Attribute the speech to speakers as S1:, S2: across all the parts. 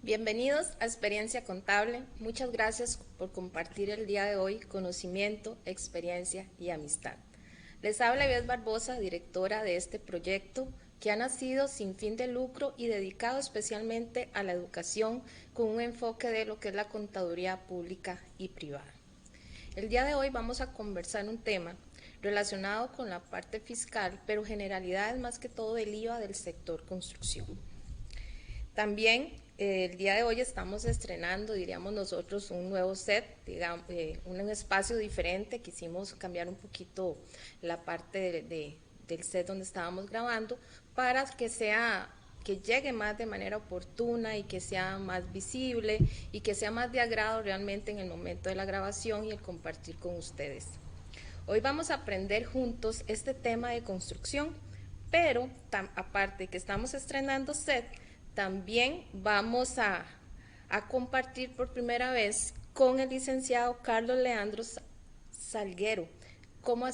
S1: Bienvenidos a Experiencia Contable. Muchas gracias por compartir el día de hoy conocimiento, experiencia y amistad. Les habla Ivette Barbosa, directora de este proyecto que ha nacido sin fin de lucro y dedicado especialmente a la educación con un enfoque de lo que es la contaduría pública y privada. El día de hoy vamos a conversar un tema relacionado con la parte fiscal, pero generalidades más que todo del IVA del sector construcción. También el día de hoy estamos estrenando, diríamos nosotros, un nuevo set, digamos, un espacio diferente. Quisimos cambiar un poquito la parte del set donde estábamos grabando para que llegue más de manera oportuna y que sea más visible y que sea más de agrado realmente en el momento de la grabación y el compartir con ustedes. Hoy vamos a aprender juntos este tema de construcción, pero aparte que estamos estrenando set, también vamos a compartir por primera vez con el licenciado Carlos Leandro Salguero, como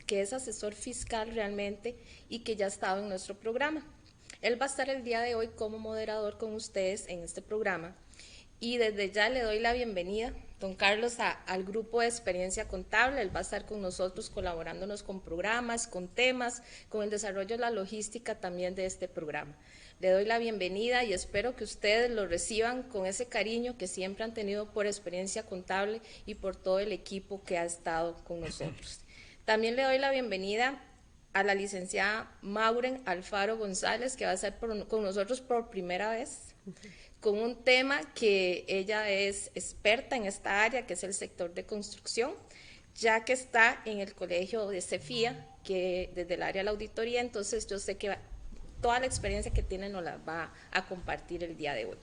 S1: que es asesor fiscal realmente y que ya ha estado en nuestro programa. Él va a estar el día de hoy como moderador con ustedes en este programa y desde ya le doy la bienvenida, don Carlos, al grupo de Experiencia Contable. Él va a estar con nosotros colaborándonos con programas, con temas, con el desarrollo de la logística también de este programa. Le doy la bienvenida y espero que ustedes lo reciban con ese cariño que siempre han tenido por Experiencia Contable y por todo el equipo que ha estado con nosotros. También le doy la bienvenida a la licenciada Mauren Alfaro González, que va a estar con nosotros por primera vez, con un tema que ella es experta en esta área, que es el sector de construcción, ya que está en el colegio de Cefía, que desde el área de la auditoría, entonces yo sé que toda la experiencia que tiene nos la va a compartir el día de hoy.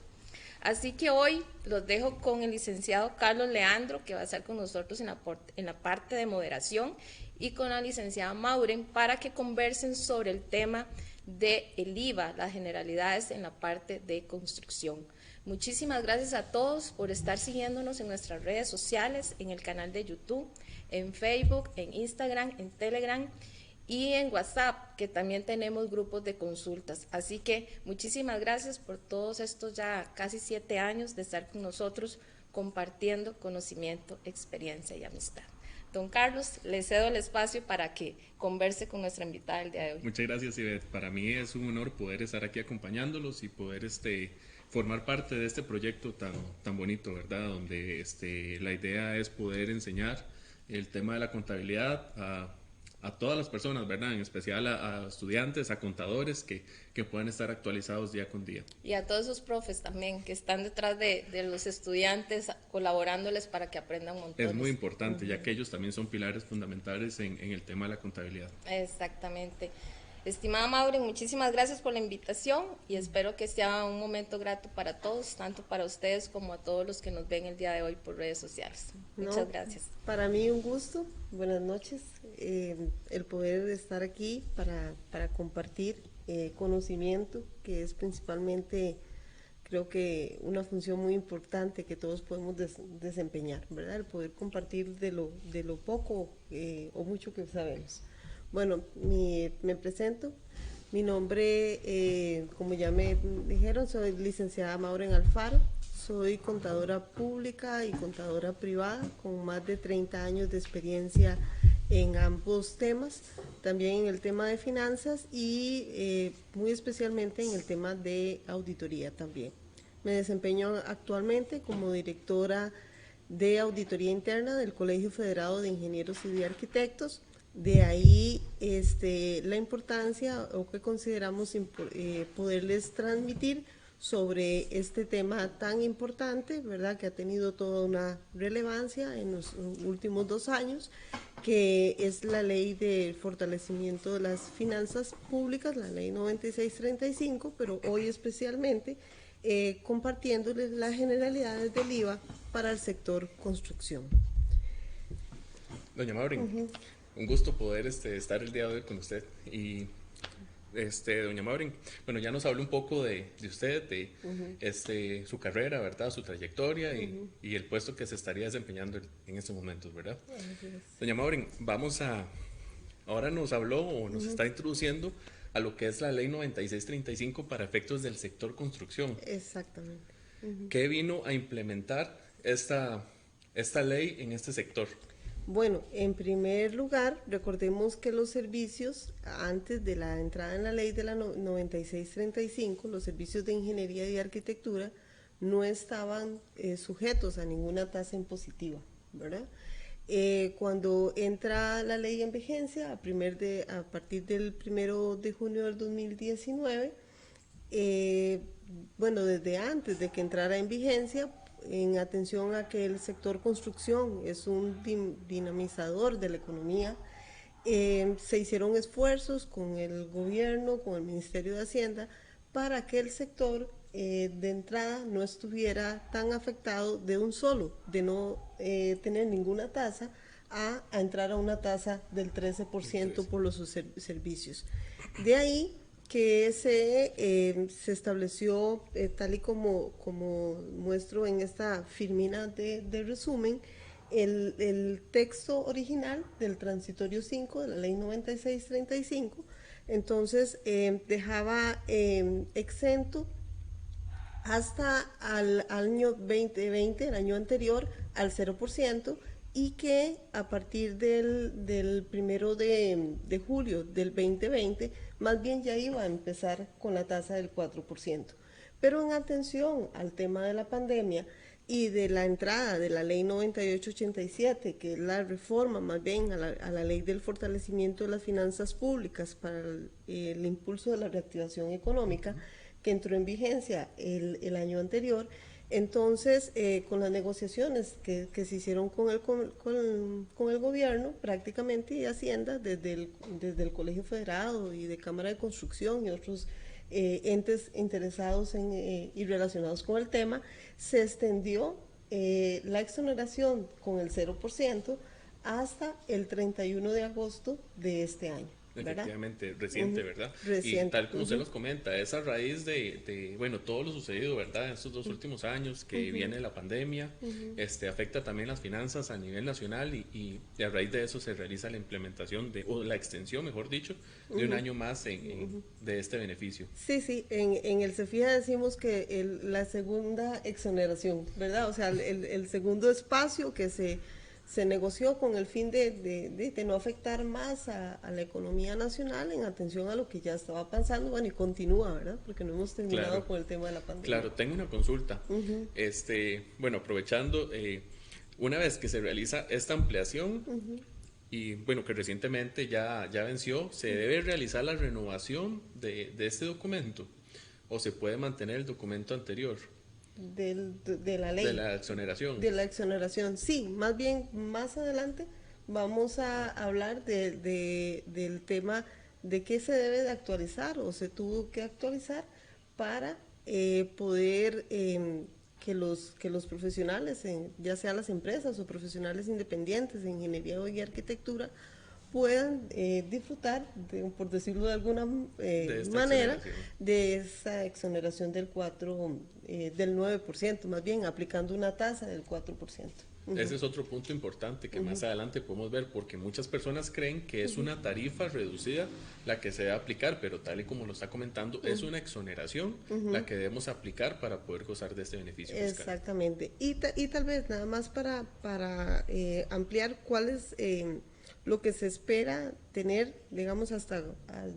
S1: Así que hoy los dejo con el licenciado Carlos Leandro, que va a estar con nosotros en la parte de moderación, y con la licenciada Mauren para que conversen sobre el tema del IVA, las generalidades en la parte de construcción. Muchísimas gracias a todos por estar siguiéndonos en nuestras redes sociales, en el canal de YouTube, en Facebook, en Instagram, en Telegram y en WhatsApp, que también tenemos grupos de consultas. Así que muchísimas gracias por todos estos ya casi 7 años de estar con nosotros compartiendo conocimiento, experiencia y amistad. Don Carlos, le cedo el espacio para que converse con nuestra invitada el día de hoy.
S2: Muchas gracias, Ivette. Para mí es un honor poder estar aquí acompañándolos y poder formar parte de este proyecto tan bonito, ¿verdad? Donde la idea es poder enseñar el tema de la contabilidad a todas las personas, ¿verdad? En especial a estudiantes, a contadores que puedan estar actualizados día con día.
S1: Y a todos esos profes también que están detrás de los estudiantes, colaborándoles para que aprendan un montón.
S2: Es muy importante, ya que ellos también son pilares fundamentales en el tema de la contabilidad.
S1: Exactamente. Estimada Mauren, muchísimas gracias por la invitación y espero que sea un momento grato para todos, tanto para ustedes como a todos los que nos ven el día de hoy por redes sociales. Muchas gracias.
S3: Para mí un gusto, buenas noches, el poder estar aquí para compartir conocimiento, que es principalmente, creo que una función muy importante que todos podemos desempeñar, ¿verdad? El poder compartir de lo poco o mucho que sabemos. Bueno, me presento, mi nombre, como ya me dijeron, soy licenciada Mauren Alfaro, soy contadora pública y contadora privada con más de 30 años de experiencia en ambos temas, también en el tema de finanzas y muy especialmente en el tema de auditoría también. Me desempeño actualmente como directora de auditoría interna del Colegio Federado de Ingenieros y de Arquitectos. De ahí la importancia o que consideramos poderles transmitir sobre este tema tan importante, ¿verdad? Que ha tenido toda una relevancia en los últimos 2 años, que es la ley de fortalecimiento de las finanzas públicas, la ley 9635, pero hoy especialmente compartiéndoles las generalidades del IVA para el sector construcción.
S2: Doña Mauren, un gusto poder estar el día de hoy con usted. Y doña Mauren, bueno, ya nos habló un poco de usted, de su carrera, ¿verdad? Su trayectoria y el puesto que se estaría desempeñando en estos momentos, ¿verdad? Doña Mauren, ahora nos habló o nos está introduciendo a lo que es la ley 9635 para efectos del sector construcción.
S3: Exactamente.
S2: ¿Qué vino a implementar esta ley en este sector?
S3: Bueno, en primer lugar, recordemos que los servicios, antes de la entrada en la ley de la 9635, los servicios de ingeniería y arquitectura no estaban sujetos a ninguna tasa impositiva, ¿verdad? Cuando entra la ley en vigencia, a partir del 1 de junio del 2019, bueno, desde antes de que entrara en vigencia, en atención a que el sector construcción es un dinamizador de la economía, se hicieron esfuerzos con el gobierno, con el Ministerio de Hacienda, para que el sector de entrada no estuviera tan afectado de un solo, de no tener ninguna tasa, a entrar a una tasa del 13% por los servicios. De ahí que se estableció, tal y como muestro en esta firmina de resumen, el texto original del transitorio 5 de la ley 9635, entonces dejaba exento hasta al año 2020, el año anterior, al 0%, y que a partir del 1 de julio del 2020, más bien ya iba a empezar con la tasa del 4%. Pero en atención al tema de la pandemia y de la entrada de la ley 9887, que es la reforma más bien a la ley del fortalecimiento de las finanzas públicas para el impulso de la reactivación económica, que entró en vigencia el año anterior. Entonces, con las negociaciones que se hicieron con el gobierno, prácticamente, y Hacienda, desde el Colegio Federado y de Cámara de Construcción y otros entes interesados y relacionados con el tema, se extendió la exoneración con el 0% hasta el 31 de agosto de este año.
S2: Efectivamente, reciente, ¿verdad?
S3: Reciente.
S2: Y tal como usted nos comenta, es a raíz de, bueno, todo lo sucedido, ¿verdad? En estos 2 últimos años que viene la pandemia, afecta también las finanzas a nivel nacional y a raíz de eso se realiza la implementación o la extensión, mejor dicho, de un año más de este beneficio.
S3: Sí, en el CEFIA decimos que la segunda exoneración, ¿verdad? O sea, el segundo espacio que se negoció con el fin de no afectar más a la economía nacional en atención a lo que ya estaba pasando, bueno, y continúa, ¿verdad? Porque no hemos terminado con el tema de la pandemia.
S2: Claro, tengo una consulta. Bueno, aprovechando, una vez que se realiza esta ampliación, y bueno, que recientemente ya venció, ¿se debe realizar la renovación de este documento o se puede mantener el documento anterior?
S3: De la ley.
S2: De la exoneración.
S3: De la exoneración, sí. Más bien, más adelante vamos a hablar del tema de qué se debe de actualizar o se tuvo que actualizar para poder que los profesionales, ya sea las empresas o profesionales independientes en ingeniería y arquitectura, puedan disfrutar, por decirlo de alguna manera, de esa exoneración del 9%, más bien aplicando una tasa del 4%.
S2: Ese es otro punto importante que más adelante podemos ver, porque muchas personas creen que es una tarifa reducida la que se debe aplicar, pero tal y como lo está comentando, es una exoneración la que debemos aplicar para poder gozar de este beneficio fiscal.
S3: Exactamente. Y tal vez nada más para ampliar cuál es lo que se espera tener, digamos, hasta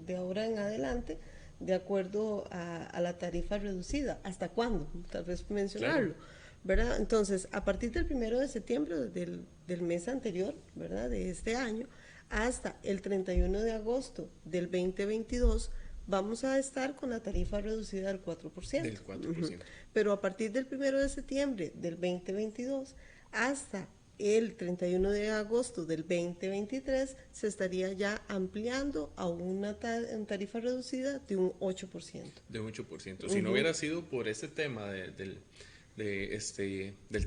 S3: de ahora en adelante, de acuerdo a la tarifa reducida. ¿Hasta cuándo? Tal vez mencionarlo. Claro. ¿Verdad? Entonces, a partir del 1 de septiembre del mes anterior, ¿verdad?, de este año, hasta el 31 de agosto del 2022, vamos a estar con la tarifa reducida del 4%.
S2: Del 4%.
S3: Pero a partir del 1 de septiembre del 2022 hasta el 31 de agosto del 2023 se estaría ya ampliando a una tarifa reducida de un 8%.
S2: De un 8%. Si no hubiera sido por este tema del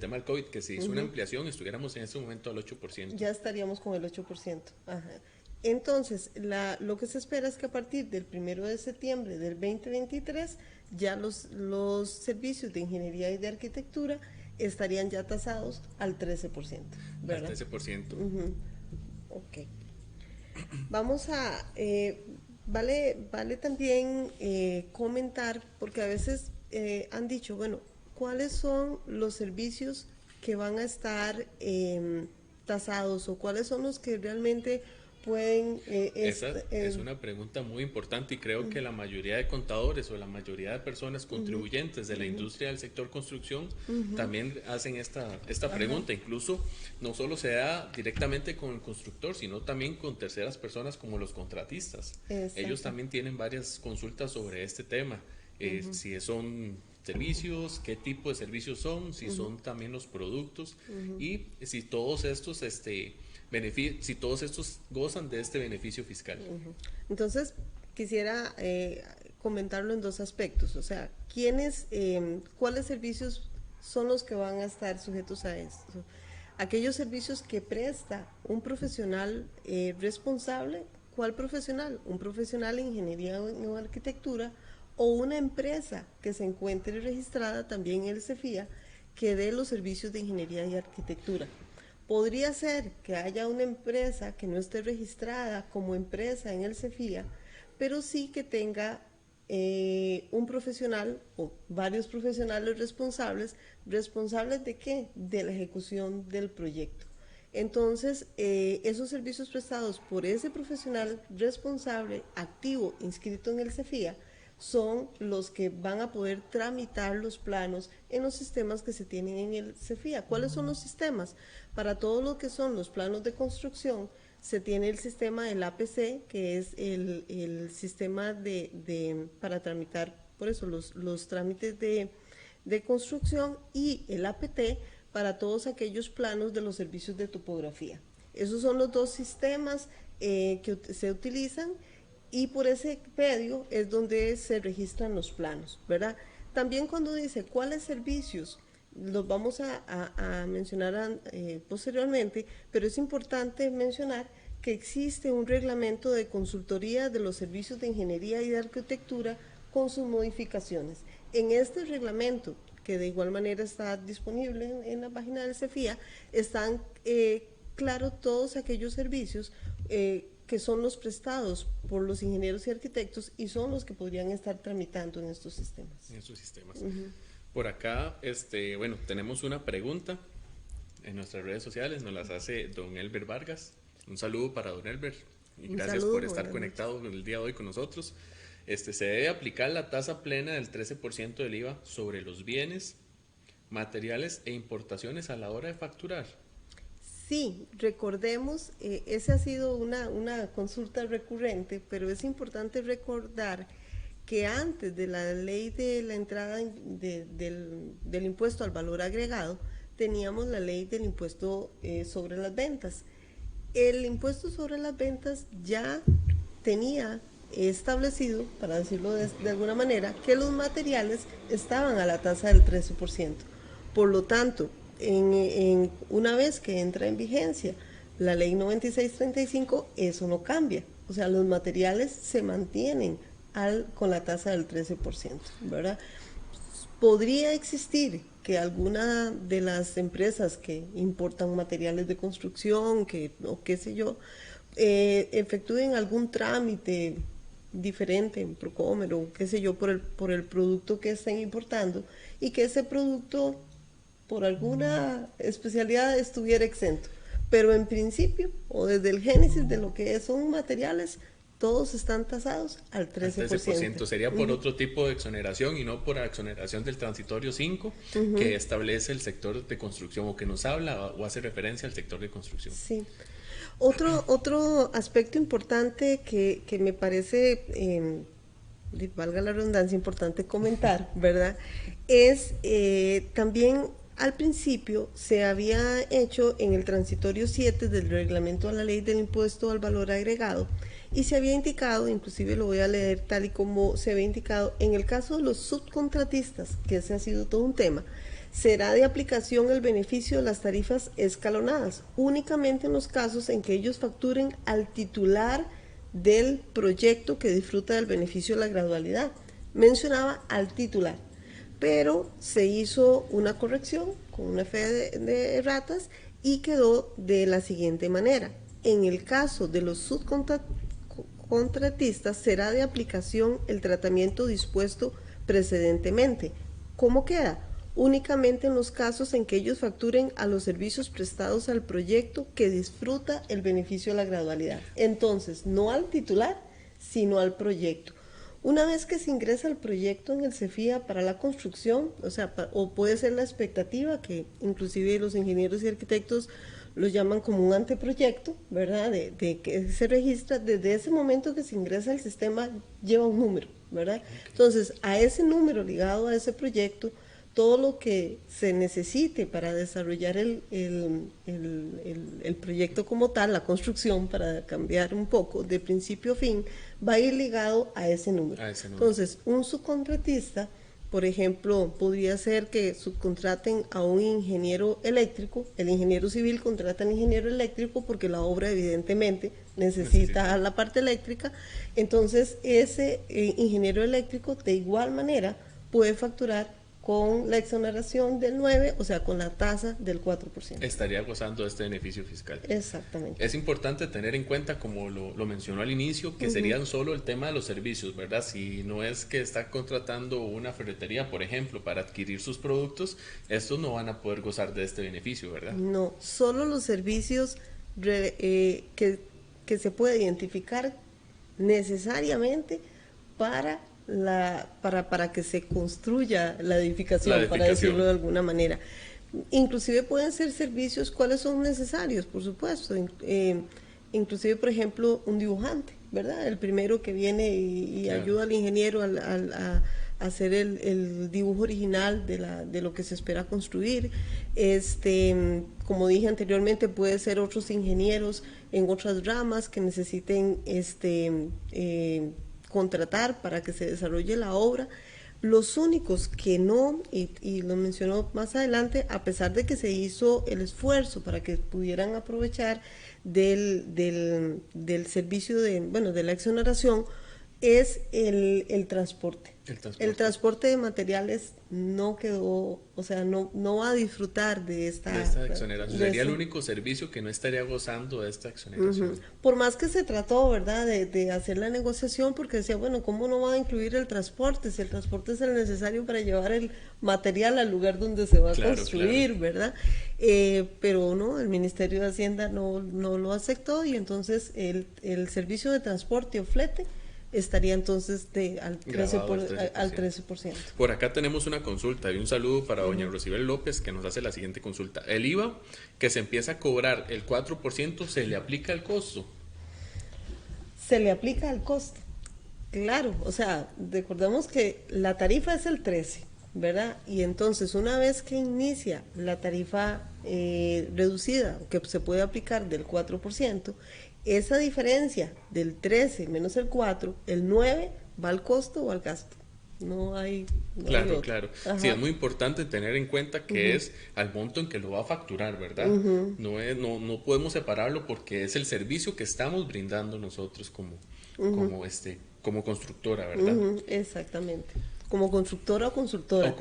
S2: tema del COVID, que se hizo una ampliación, estuviéramos en este momento al 8%.
S3: Ya estaríamos con el 8%. Ajá. Entonces, lo que se espera es que a partir del 1 de septiembre del 2023 ya los servicios de ingeniería y de arquitectura estarían ya tasados al 13%, ¿verdad?
S2: Al 13%.
S3: Ok. Vamos a... vale también comentar, porque a veces han dicho, bueno, cuáles son los servicios que van a estar tasados o cuáles son los que realmente pueden...
S2: Esa es una pregunta muy importante y creo que la mayoría de contadores o la mayoría de personas contribuyentes de la industria del sector construcción también hacen esta pregunta. Incluso no solo se da directamente con el constructor, sino también con terceras personas como los contratistas.
S3: Exacto.
S2: Ellos también tienen varias consultas sobre este tema. Si son servicios, qué tipo de servicios son, si son también los productos y si todos estos si todos estos gozan de este beneficio fiscal.
S3: Entonces, quisiera comentarlo en dos aspectos, o sea, ¿cuáles servicios son los que van a estar sujetos a esto? Aquellos servicios que presta un profesional responsable. ¿Cuál profesional? Un profesional en ingeniería o arquitectura, o una empresa que se encuentre registrada también en el CEFIA que dé los servicios de ingeniería y arquitectura. Podría ser que haya una empresa que no esté registrada como empresa en el CEFIA, pero sí que tenga un profesional o varios profesionales responsables ¿de qué? De la ejecución del proyecto. Entonces, esos servicios prestados por ese profesional responsable, activo, inscrito en el CEFIA, son los que van a poder tramitar los planos en los sistemas que se tienen en el CEFIA. ¿Cuáles son los sistemas? Para todo lo que son los planos de construcción, se tiene el sistema del APC, que es el sistema para tramitar, por eso, los trámites de construcción, y el APT para todos aquellos planos de los servicios de topografía. Esos son los dos sistemas que se utilizan, y por ese medio es donde se registran los planos, ¿verdad? También cuando dice cuáles servicios, los vamos a mencionar posteriormente, pero es importante mencionar que existe un reglamento de consultoría de los servicios de ingeniería y de arquitectura con sus modificaciones. En este reglamento, que de igual manera está disponible en la página del CEFIA, están claros todos aquellos servicios que son los prestados por los ingenieros y arquitectos y son los que podrían estar tramitando en estos sistemas.
S2: En estos sistemas. Por acá, bueno, tenemos una pregunta en nuestras redes sociales, nos las hace don Elber Vargas. Un saludo para don Elber y gracias por estar conectado el día de hoy con nosotros. ¿Se debe aplicar la tasa plena del 13% del IVA sobre los bienes, materiales e importaciones a la hora de facturar?
S3: Sí, recordemos, esa ha sido una consulta recurrente, pero es importante recordar que antes de la ley de la entrada del impuesto al valor agregado, teníamos la ley del impuesto sobre las ventas. El impuesto sobre las ventas ya tenía establecido, para decirlo de alguna manera, que los materiales estaban a la tasa del 13%. Por lo tanto, una vez que entra en vigencia la ley 9635, eso no cambia. O sea, los materiales se mantienen con la tasa del 13%, ¿verdad? Podría existir que alguna de las empresas que importan materiales de construcción, o qué sé yo, efectúen algún trámite diferente en Procomer o qué sé yo por el producto que estén importando, y que ese producto por alguna especialidad estuviera exento, pero en principio o desde el génesis de lo que son materiales, todos están tasados al 13%.
S2: 13%. Sería por otro tipo de exoneración y no por exoneración del transitorio 5 que establece el sector de construcción, o que nos habla o hace referencia al sector de construcción.
S3: Sí. Otro aspecto importante que me parece, valga la redundancia, importante comentar, ¿verdad? Es también al principio se había hecho en el transitorio 7 del reglamento a la ley del impuesto al valor agregado, y se había indicado, inclusive lo voy a leer tal y como se había indicado, en el caso de los subcontratistas, que ese ha sido todo un tema, será de aplicación el beneficio de las tarifas escalonadas, únicamente en los casos en que ellos facturen al titular del proyecto que disfruta del beneficio de la gradualidad. Mencionaba al titular, pero se hizo una corrección con una fe de erratas y quedó de la siguiente manera: en el caso de los subcontratistas será de aplicación el tratamiento dispuesto precedentemente. ¿Cómo queda? únicamente en los casos en que ellos facturen a los servicios prestados al proyecto que disfruta el beneficio de la gradualidad. Entonces, no al titular, sino al proyecto. Una vez que se ingresa el proyecto en el CEFIA para la construcción, o sea, o puede ser la expectativa, que inclusive los ingenieros y arquitectos lo llaman como un anteproyecto, ¿verdad? De que se registra, desde ese momento que se ingresa al sistema, lleva un número, ¿verdad? Entonces, a ese número ligado a ese proyecto, todo lo que se necesite para desarrollar el proyecto como tal, la construcción, para cambiar un poco de principio a fin, va a ir ligado a ese número. Entonces, un subcontratista, por ejemplo, podría ser que subcontraten a un ingeniero eléctrico, el ingeniero civil contrata al ingeniero eléctrico porque la obra evidentemente necesita la parte eléctrica, entonces ese ingeniero eléctrico de igual manera puede facturar con la exoneración del 9, o sea, con la tasa del 4%.
S2: Estaría gozando de este beneficio fiscal.
S3: Exactamente.
S2: Es importante tener en cuenta, como lo mencionó al inicio, que serían solo el tema de los servicios, ¿verdad? Si no es que está contratando una ferretería, por ejemplo, para adquirir sus productos, estos no van a poder gozar de este beneficio, ¿verdad?
S3: No, solo los servicios que se puede identificar necesariamente para que se construya la edificación, para decirlo de alguna manera. Inclusive pueden ser servicios, ¿cuáles son necesarios? Por supuesto, inclusive, por ejemplo, un dibujante, ¿verdad? El primero que viene y ayuda al ingeniero a hacer el dibujo original de lo que se espera construir. Como dije anteriormente, puede ser otros ingenieros en otras ramas que necesiten contratar para que se desarrolle la obra. Los únicos que no, y lo mencionó más adelante, a pesar de que se hizo el esfuerzo para que pudieran aprovechar del servicio de la exoneración, es el transporte. El transporte de materiales no quedó, o sea, no va a disfrutar de esta
S2: exoneración. Sería el único servicio que no estaría gozando de esta exoneración.
S3: Por más que se trató, ¿verdad?, de hacer la negociación, porque decía, bueno, ¿cómo no va a incluir el transporte? Si el transporte es el necesario para llevar el material al lugar donde se va a construir, ¿verdad? Pero no, el Ministerio de Hacienda no lo aceptó, y entonces el servicio de transporte o flete estaría entonces al 13%.
S2: Por acá tenemos una consulta y un saludo para doña Rosibel López, que nos hace la siguiente consulta. ¿El IVA que se empieza a cobrar el 4% se le aplica al costo?
S3: Se le aplica al costo, claro. O sea, recordemos que la tarifa es el 13%, ¿verdad? Y entonces, una vez que inicia la tarifa reducida, que se puede aplicar del 4%, esa diferencia del 13 menos el 4, el 9 va al costo o al gasto. No hay
S2: claro. Sí, es muy importante tener en cuenta que es al monto en que lo va a facturar, ¿verdad? No podemos separarlo, porque es el servicio que estamos brindando nosotros como constructora, ¿verdad?
S3: Exactamente. Como constructora o consultora.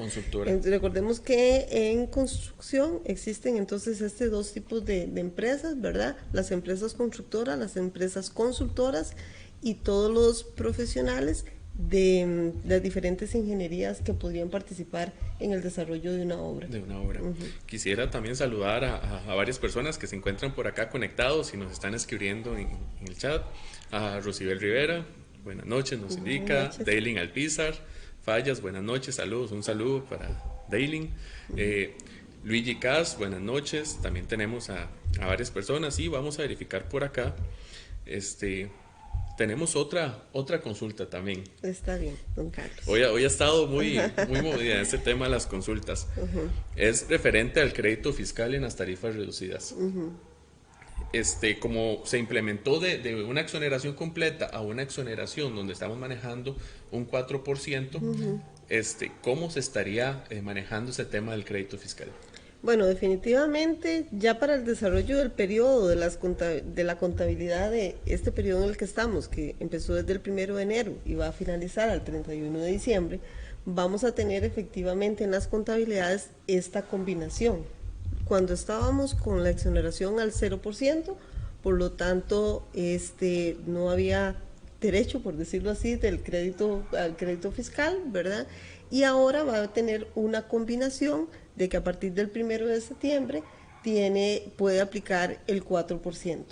S3: Recordemos que en construcción existen entonces dos tipos de empresas, ¿verdad? Las empresas constructoras, las empresas consultoras y todos los profesionales de las diferentes ingenierías que podrían participar en el desarrollo de una obra.
S2: Quisiera también saludar a varias personas que se encuentran por acá conectados y nos están escribiendo en el chat. A Rosibel Rivera, buenas noches, nos indica. Daylin Alpizar Fallas, buenas noches, saludos, un saludo para Daylin. Luigi Cas, buenas noches. También tenemos a varias personas y vamos a verificar por acá. Tenemos otra consulta también.
S3: Está bien, don Carlos.
S2: Hoy ha estado muy movida en este tema de las consultas. Es referente al crédito fiscal en las tarifas reducidas. Como se implementó de una exoneración completa a una exoneración donde estamos manejando un 4%, ¿cómo se estaría manejando ese tema del crédito fiscal?
S3: Bueno, definitivamente ya para el desarrollo del periodo de la contabilidad de este periodo en el que estamos, que empezó desde el 1 de enero y va a finalizar al 31 de diciembre, vamos a tener efectivamente en las contabilidades esta combinación. Cuando estábamos con la exoneración al 0%, por lo tanto no había derecho, por decirlo así, del crédito al crédito fiscal, ¿verdad? Y ahora va a tener una combinación de que a partir del 1 de septiembre puede aplicar el 4%.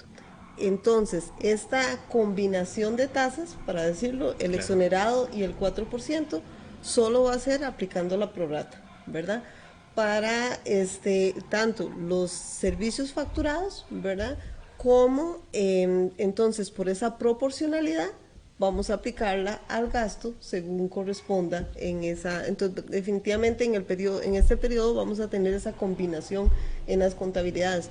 S3: Entonces, esta combinación de tasas, para decirlo, el exonerado y el 4%, solo va a ser aplicando la prorrata, ¿verdad? Para tanto los servicios facturados, ¿verdad? Como entonces por esa proporcionalidad vamos a aplicarla al gasto según corresponda en esa. Entonces, definitivamente en este periodo vamos a tener esa combinación en las contabilidades.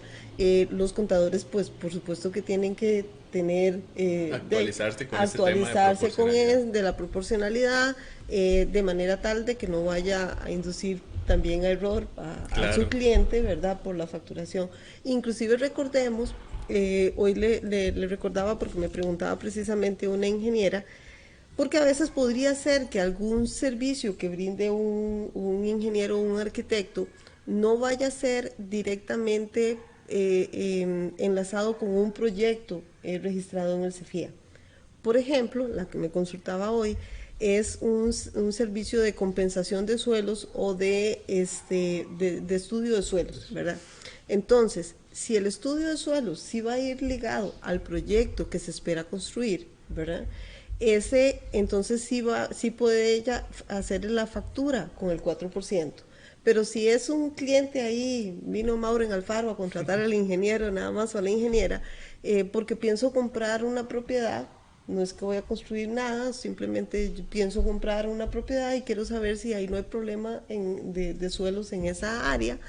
S3: Los contadores, pues, por supuesto que tienen que tener
S2: actualizarse
S3: con de la proporcionalidad, de manera tal de que no vaya a inducir también a error a su cliente, ¿verdad? Por la facturación. Inclusive recordemos, hoy le recordaba porque me preguntaba precisamente una ingeniera, porque a veces podría ser que algún servicio que brinde un ingeniero o un arquitecto no vaya a ser directamente enlazado con un proyecto registrado en el CEFIA. Por ejemplo, la que me consultaba hoy es un servicio de compensación de suelos o de estudio de suelos, ¿verdad? Entonces, si el estudio de suelos sí va a ir ligado al proyecto que se espera construir, ¿verdad? Entonces sí puede ella hacer la factura con el 4%. Pero si es un cliente ahí, vino Mauro Alfaro a contratar al ingeniero nada más o a la ingeniera, porque pienso comprar una propiedad, no es que voy a construir nada, simplemente pienso comprar una propiedad y quiero saber si ahí no hay problema de suelos en esa área.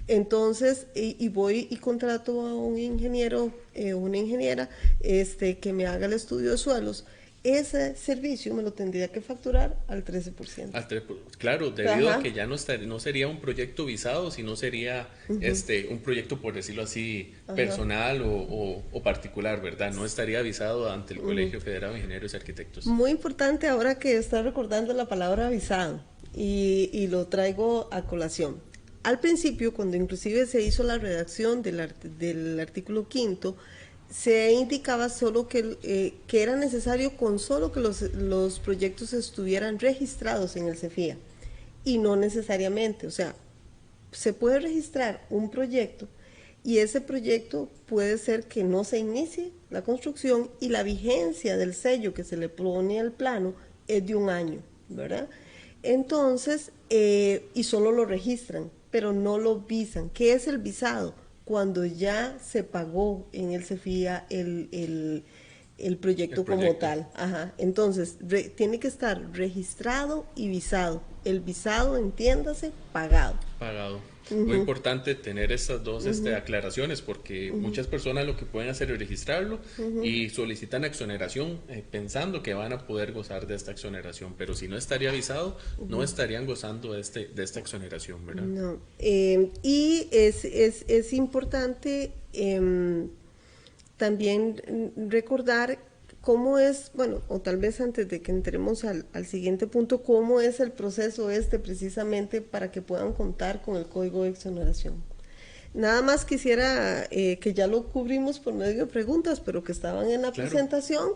S3: Entonces, y voy y contrato a un ingeniero, una ingeniera, que me haga el estudio de suelos. Ese servicio me lo tendría que facturar al 13%.
S2: Claro, debido a que ya no sería un proyecto visado, sino sería un proyecto, por decirlo así, personal o particular, ¿verdad? No estaría visado ante el Colegio Federado de Ingenieros y Arquitectos.
S3: Muy importante ahora que está recordando la palabra visado y lo traigo a colación. Al principio, cuando inclusive se hizo la redacción del artículo 5º, se indicaba solo que era necesario con solo que los proyectos estuvieran registrados en el CEFIA, y no necesariamente, o sea, se puede registrar un proyecto y ese proyecto puede ser que no se inicie la construcción y la vigencia del sello que se le pone al plano es de 1 año, ¿verdad? Entonces, y solo lo registran, pero no lo visan. ¿Qué es el visado? Cuando ya se pagó en el CEFIA el proyecto como tal. Ajá. Entonces, tiene que estar registrado y visado. El visado, entiéndase, pagado.
S2: Pagado. Muy importante tener estas dos aclaraciones, porque muchas personas lo que pueden hacer es registrarlo y solicitan exoneración pensando que van a poder gozar de esta exoneración, pero si no estaría avisado, no estarían gozando de esta exoneración, ¿verdad?
S3: No. Y es importante también recordar cómo es, bueno, o tal vez antes de que entremos al siguiente punto, cómo es el proceso precisamente para que puedan contar con el código de exoneración. Nada más quisiera que ya lo cubrimos por medio de preguntas, pero que estaban en la presentación,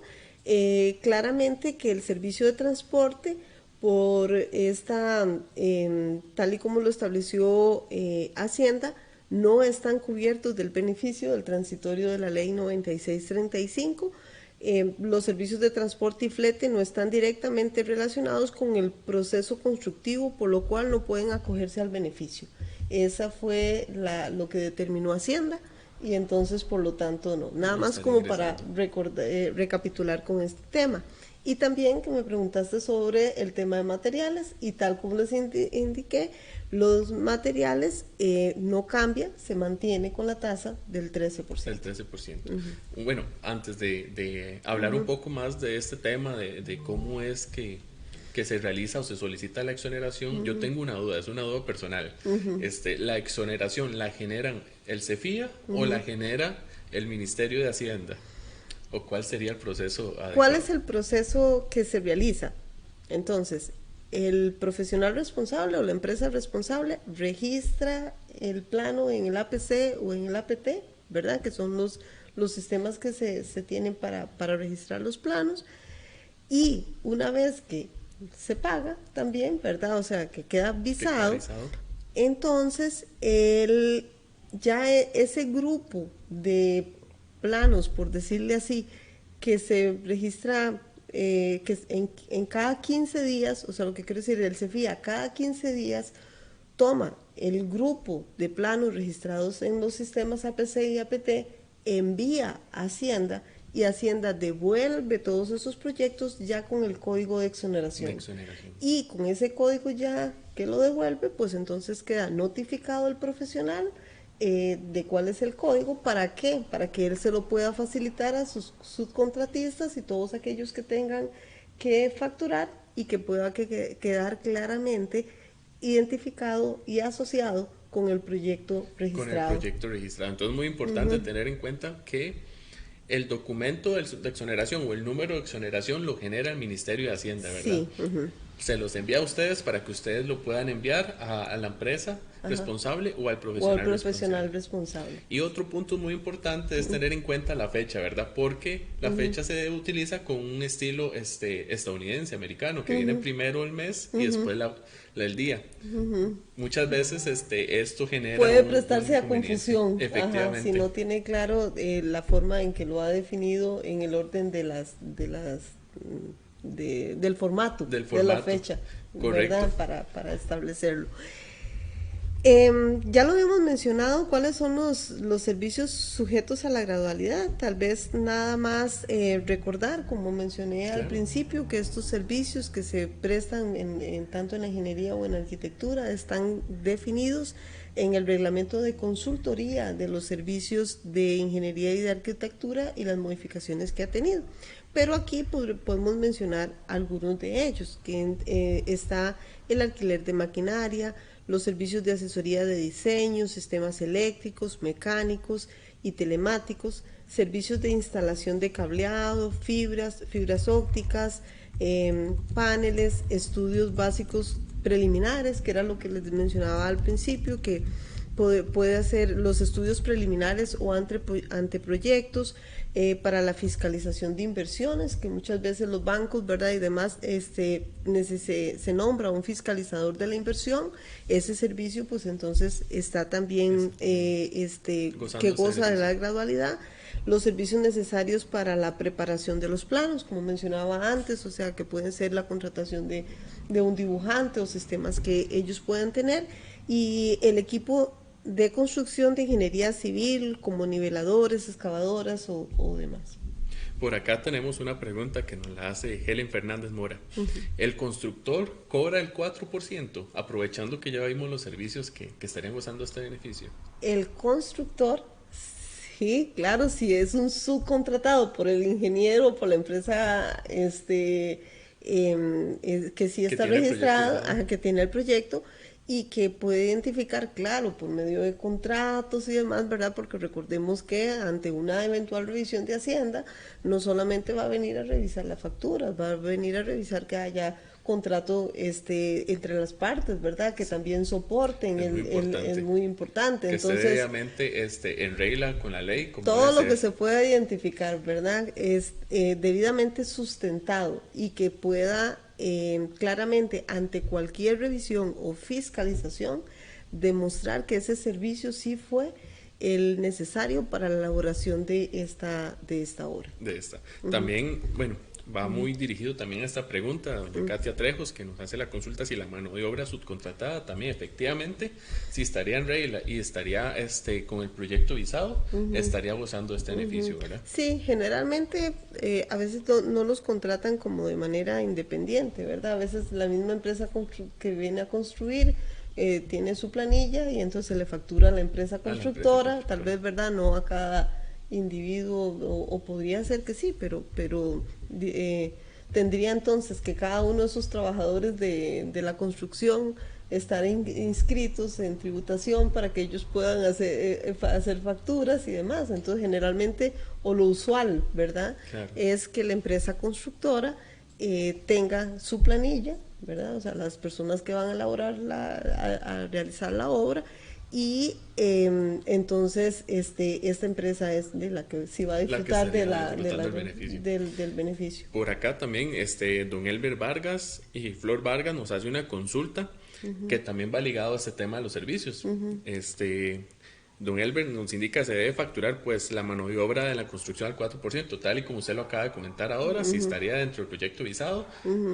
S3: claramente que el servicio de transporte por tal y como lo estableció Hacienda, no están cubiertos del beneficio del transitorio de la ley 9635. Los servicios de transporte y flete no están directamente relacionados con el proceso constructivo, por lo cual no pueden acogerse al beneficio. Esa fue lo que determinó Hacienda y entonces por lo tanto no. Nada más como para recapitular con este tema. Y también que me preguntaste sobre el tema de materiales y tal como les indiqué, los materiales no cambia, se mantiene con la tasa del 13%.
S2: Del 13%. Bueno, antes de hablar un poco más de este tema, de cómo es que se realiza o se solicita la exoneración, yo tengo una duda, es una duda personal. ¿La exoneración la generan el CEFIA o la genera el Ministerio de Hacienda? ¿O cuál sería el proceso adecuado?
S3: ¿Cuál es el proceso que se realiza? Entonces, el profesional responsable o la empresa responsable registra el plano en el APC o en el APT, ¿verdad? Que son los sistemas que se tienen para registrar los planos. y una vez que se paga también, ¿verdad? O sea, que queda visado, entonces ese grupo de planos, por decirle así, que se registra que en cada 15 días, o sea, lo que quiero decir, el CEFIA cada 15 días toma el grupo de planos registrados en los sistemas APC y APT, envía a Hacienda y Hacienda devuelve todos esos proyectos ya con el código de exoneración. Y con ese código ya que lo devuelve, pues entonces queda notificado el profesional de cuál es el código. ¿Para qué? Para que él se lo pueda facilitar a sus subcontratistas y todos aquellos que tengan que facturar y que pueda quedar claramente identificado y asociado con el proyecto registrado.
S2: Con el proyecto registrado. Entonces, muy importante tener en cuenta que el documento de exoneración o el número de exoneración lo genera el Ministerio de Hacienda, ¿verdad?
S3: Sí.
S2: Se los envía a ustedes para que ustedes lo puedan enviar a la empresa responsable o al profesional,
S3: responsable.
S2: Y otro punto muy importante es tener en cuenta la fecha, ¿verdad? Porque la fecha se utiliza con un estilo estadounidense, americano, que viene primero el mes y después el día. Muchas veces esto genera
S3: puede prestarse a confusión.
S2: Efectivamente.
S3: Si no tiene claro la forma en que lo ha definido en el orden del formato de la fecha,
S2: correcto,
S3: ¿verdad? Para establecerlo. Ya lo habíamos mencionado, cuáles son los servicios sujetos a la gradualidad. Tal vez nada más recordar, como mencioné al principio, que estos servicios que se prestan tanto en la ingeniería o en la arquitectura están definidos en el reglamento de consultoría de los servicios de ingeniería y de arquitectura y las modificaciones que ha tenido. Pero aquí podemos mencionar algunos de ellos, que está el alquiler de maquinaria, los servicios de asesoría de diseño, sistemas eléctricos, mecánicos y telemáticos, servicios de instalación de cableado, fibras ópticas, paneles, estudios básicos preliminares, que era lo que les mencionaba al principio, que puede hacer los estudios preliminares o anteproyectos para la fiscalización de inversiones, que muchas veces los bancos, ¿verdad? Y demás, se nombra un fiscalizador de la inversión. Ese servicio, pues entonces está también que goza de la gradualidad. Los servicios necesarios para la preparación de los planos, como mencionaba antes, o sea, que pueden ser la contratación de un dibujante o sistemas que ellos puedan tener, y el equipo de construcción de ingeniería civil, como niveladores, excavadoras o demás.
S2: Por acá tenemos una pregunta que nos la hace Helen Fernández Mora. ¿El constructor cobra el 4%, aprovechando que ya vimos los servicios que estarían gozando este beneficio?
S3: El constructor, sí, claro, si es un subcontratado por el ingeniero o por la empresa que sí está registrada, que tiene el proyecto, y que puede identificar, claro, por medio de contratos y demás, ¿verdad? Porque recordemos que ante una eventual revisión de Hacienda, no solamente va a venir a revisar las facturas, va a venir a revisar que haya contrato entre las partes, ¿verdad? Que también soporten, es muy importante.
S2: Que
S3: Entonces,
S2: esté debidamente en regla con la ley. Como
S3: todo lo que se pueda identificar, ¿verdad? Es debidamente sustentado y que pueda claramente ante cualquier revisión o fiscalización demostrar que ese servicio sí fue el necesario para la elaboración de esta obra.
S2: También, bueno, va muy dirigido también a esta pregunta, doña Katia Trejos, que nos hace la consulta si la mano de obra subcontratada también efectivamente, si estaría en regla y estaría con el proyecto visado, estaría gozando de este beneficio, ¿verdad?
S3: Sí, generalmente a veces no los contratan como de manera independiente, ¿verdad? A veces la misma empresa que viene a construir tiene su planilla y entonces se le factura a la empresa constructora, tal vez, ¿verdad? No a cada individuo, o podría ser que sí, pero tendría entonces que cada uno de esos trabajadores de la construcción estar inscritos en tributación para que ellos puedan hacer facturas y demás. Entonces generalmente, o lo usual, ¿verdad? Claro. Es que la empresa constructora tenga su planilla, ¿verdad? O sea, las personas que van a elaborar a realizar la obra, y entonces esta empresa es de la que sí va a disfrutar del beneficio.
S2: Por acá también don Elber Vargas y Flor Vargas nos hace una consulta que también va ligado a este tema de los servicios. Don Elber nos indica que se debe facturar pues la mano de obra de la construcción al 4%, tal y como usted lo acaba de comentar ahora, si estaría dentro del proyecto visado,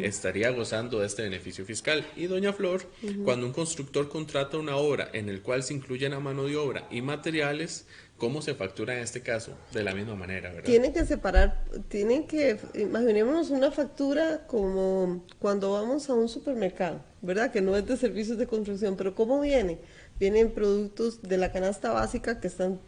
S2: estaría gozando de este beneficio fiscal. Y doña Flor, cuando un constructor contrata una obra en el cual se incluyen la mano de obra y materiales, ¿cómo se factura en este caso? De la misma manera, ¿verdad?
S3: Tienen que separar, imaginémonos una factura como cuando vamos a un supermercado, ¿verdad? Que no es de servicios de construcción, pero ¿cómo viene? Vienen productos de la canasta básica que están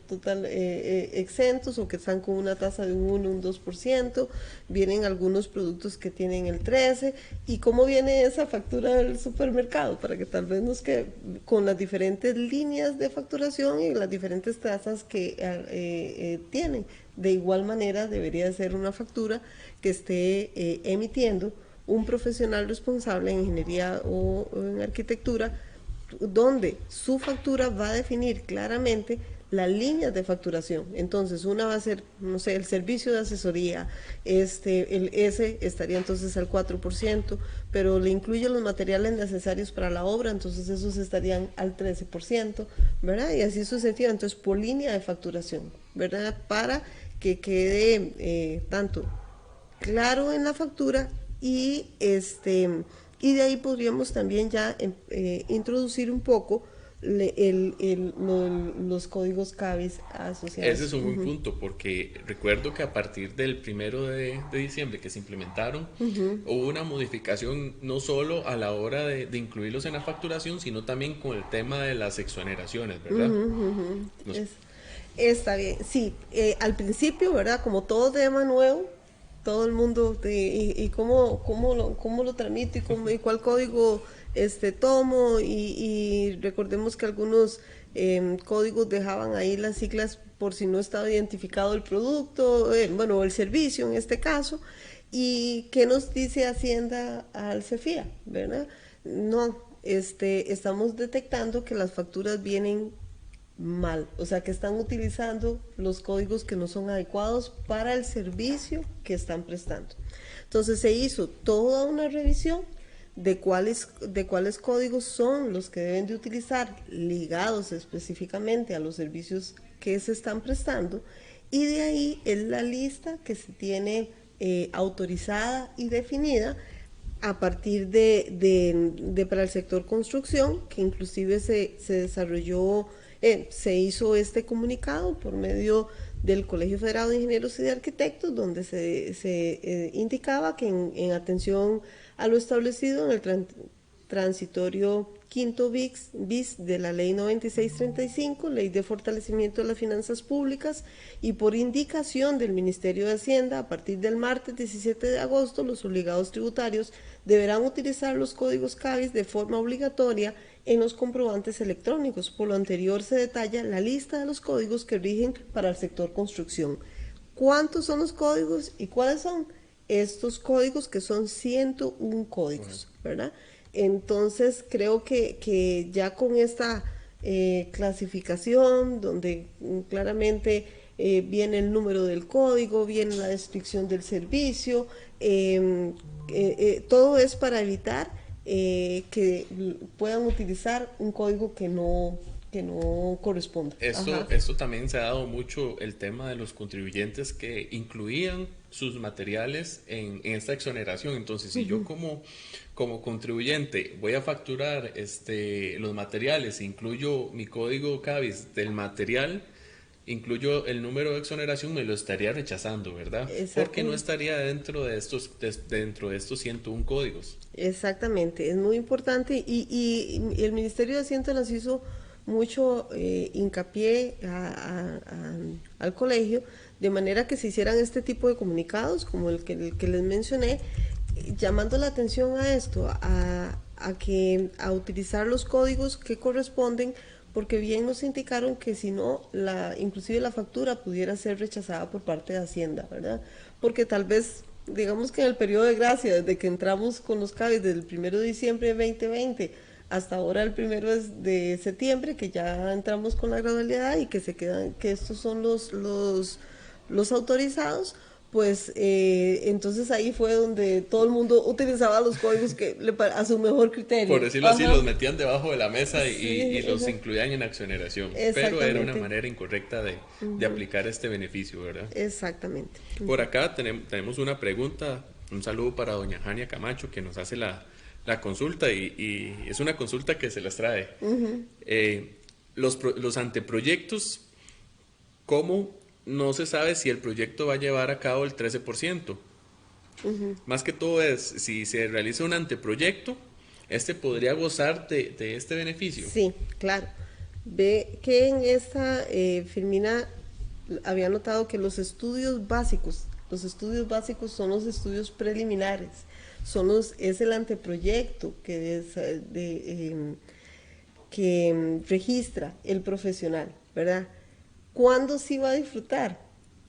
S3: exentos o que están con una tasa de un 1, un 2%, vienen algunos productos que tienen el 13%, ¿y cómo viene esa factura del supermercado? Para que tal vez nos quede con las diferentes líneas de facturación y las diferentes tasas que tienen. De igual manera debería ser una factura que esté emitiendo un profesional responsable en ingeniería o en arquitectura, donde su factura va a definir claramente las líneas de facturación. Entonces, una va a ser, no sé, el servicio de asesoría, el S estaría entonces al 4%, pero le incluye los materiales necesarios para la obra, entonces esos estarían al 13%, ¿verdad? Y así sucesivamente, entonces por línea de facturación, ¿verdad? Para que quede tanto claro en la factura y y de ahí podríamos también ya introducir un poco los códigos CABIS asociados.
S2: Ese es un buen punto, porque recuerdo que a partir del 1 de diciembre que se implementaron, hubo una modificación no solo a la hora de incluirlos en la facturación, sino también con el tema de las exoneraciones, ¿verdad?
S3: Está bien, sí, al principio, ¿verdad? Como todo tema nuevo, todo el mundo y cómo lo tramito y cuál código tomo y recordemos que algunos códigos dejaban ahí las siglas por si no estaba identificado el producto, el servicio en este caso. ¿Y qué nos dice Hacienda al CEFIA? ¿Verdad? No, estamos detectando que las facturas vienen mal, o sea que están utilizando los códigos que no son adecuados para el servicio que están prestando. Entonces se hizo toda una revisión de cuáles códigos son los que deben de utilizar ligados específicamente a los servicios que se están prestando, y de ahí es la lista que se tiene autorizada y definida a partir de para el sector construcción, que inclusive se desarrolló, se hizo este comunicado por medio del Colegio Federado de Ingenieros y de Arquitectos, donde se indicaba que en atención a lo establecido en el transitorio quinto bis de la Ley 9635, Ley de Fortalecimiento de las Finanzas Públicas, y por indicación del Ministerio de Hacienda, a partir del martes 17 de agosto, los obligados tributarios deberán utilizar los códigos CABIS de forma obligatoria en los comprobantes electrónicos. Por lo anterior se detalla la lista de los códigos que rigen para el sector construcción. ¿Cuántos son los códigos y cuáles son? Estos códigos, que son 101 códigos, ¿verdad? Entonces creo que ya con esta clasificación, donde claramente viene el número del código, viene la descripción del servicio, todo es para evitar que puedan utilizar un código que no corresponde.
S2: Esto también se ha dado mucho el tema de los contribuyentes que incluían sus materiales en esta exoneración. Entonces, si yo como contribuyente voy a facturar los materiales, incluyo mi código CABIS del material, incluyo el número de exoneración, me lo estaría rechazando, ¿verdad? Porque no estaría dentro de estos 101 códigos.
S3: Exactamente, es muy importante y el Ministerio de Hacienda nos hizo mucho hincapié al colegio, de manera que se hicieran este tipo de comunicados como el que les mencioné, llamando la atención a esto, a utilizar los códigos que corresponden, porque bien nos indicaron que si no, inclusive la factura pudiera ser rechazada por parte de Hacienda, ¿verdad? Porque tal vez, digamos que en el periodo de gracia, desde que entramos con los CABIS, desde el 1 de diciembre de 2020 hasta ahora el 1 de septiembre, que ya entramos con la gradualidad y que se quedan, que estos son los autorizados, pues entonces ahí fue donde todo el mundo utilizaba los códigos a su mejor criterio.
S2: Por decirlo así,
S3: Ajá.
S2: los metían debajo de la mesa
S3: Sí,
S2: y los
S3: ajá.
S2: incluían en exoneración, pero era una
S3: Exactamente.
S2: manera incorrecta de aplicar este beneficio, ¿verdad?
S3: Exactamente.
S2: Por acá tenemos una pregunta, un saludo para doña Jania Camacho que nos hace la consulta y es una consulta que se las trae. Los anteproyectos, ¿cómo no se sabe si el proyecto va a llevar a cabo el 13%? Más que todo es, si se realiza un anteproyecto, este podría gozar de este beneficio.
S3: Sí, claro. Ve que en esta Firmina había notado que los estudios básicos son los estudios preliminares, es el anteproyecto que registra el profesional, ¿verdad? ¿Cuándo sí va a disfrutar?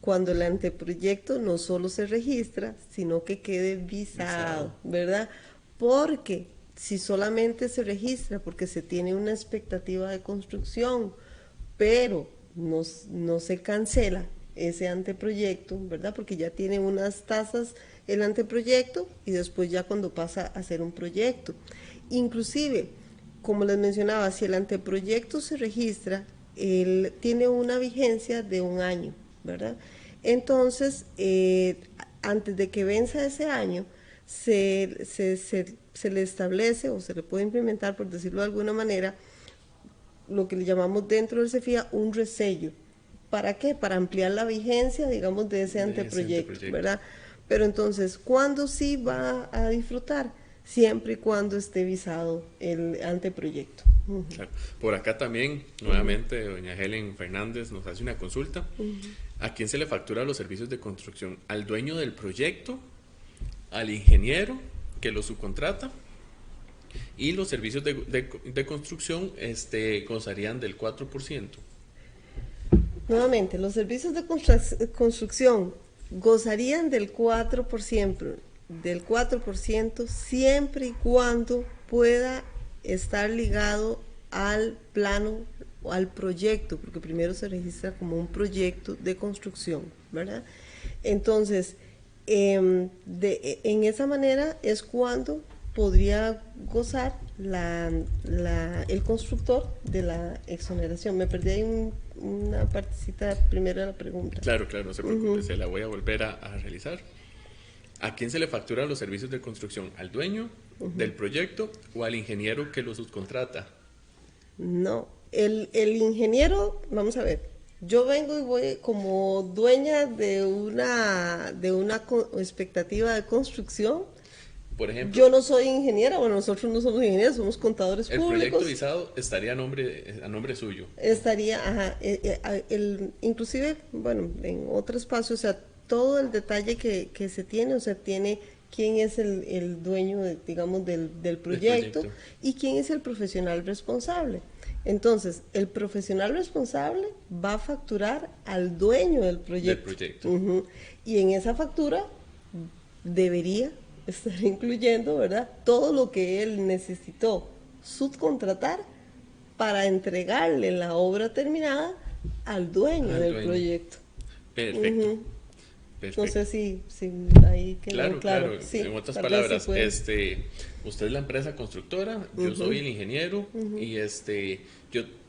S3: Cuando el anteproyecto no solo se registra, sino que quede visado, ¿verdad? Porque si solamente se registra porque se tiene una expectativa de construcción, pero no se cancela ese anteproyecto, ¿verdad? Porque ya tiene unas tasas el anteproyecto y después ya cuando pasa a ser un proyecto. Inclusive, como les mencionaba, si el anteproyecto se registra, él tiene una vigencia de 1 año, ¿verdad? Entonces, antes de que venza ese año, se le establece o se le puede implementar, por decirlo de alguna manera, lo que le llamamos dentro del CEFIA un resello. ¿Para qué? Para ampliar la vigencia, digamos, de ese anteproyecto, ¿verdad? Pero entonces, ¿cuándo sí va a disfrutar? Siempre y cuando esté visado el anteproyecto.
S2: Claro. Por acá también, nuevamente, doña Helen Fernández nos hace una consulta. ¿A quién se le factura los servicios de construcción? ¿Al dueño del proyecto? ¿Al ingeniero que lo subcontrata? Y los servicios de construcción gozarían del 4%.
S3: Nuevamente, los servicios de construcción gozarían del 4% siempre y cuando pueda estar ligado al plano o al proyecto, porque primero se registra como un proyecto de construcción, ¿verdad? Entonces, en esa manera es cuando podría gozar el constructor de la exoneración. Me perdí ahí una partecita primero de la pregunta.
S2: Claro, no se preocupe, se la voy a volver a realizar. ¿A quién se le factura los servicios de construcción? ¿Al dueño del proyecto o al ingeniero que lo subcontrata?
S3: No, el ingeniero, vamos a ver, yo vengo y voy como dueña de una expectativa de construcción.
S2: Por ejemplo,
S3: yo no soy ingeniera, bueno, nosotros no somos ingenieros, somos contadores
S2: el
S3: públicos.
S2: El proyecto visado estaría a nombre suyo.
S3: Estaría, ajá, inclusive, bueno, en otro espacio, o sea, todo el detalle que se tiene, o sea, tiene quién es el dueño, digamos, del proyecto y quién es el profesional responsable. Entonces, el profesional responsable va a facturar al dueño del proyecto. Y en esa factura debería estar incluyendo, ¿verdad?, todo lo que él necesitó subcontratar para entregarle la obra terminada al dueño del proyecto.
S2: Perfecto.
S3: No sé si ahí quedó claro.
S2: Sí, en otras palabras, usted es la empresa constructora, yo soy el ingeniero y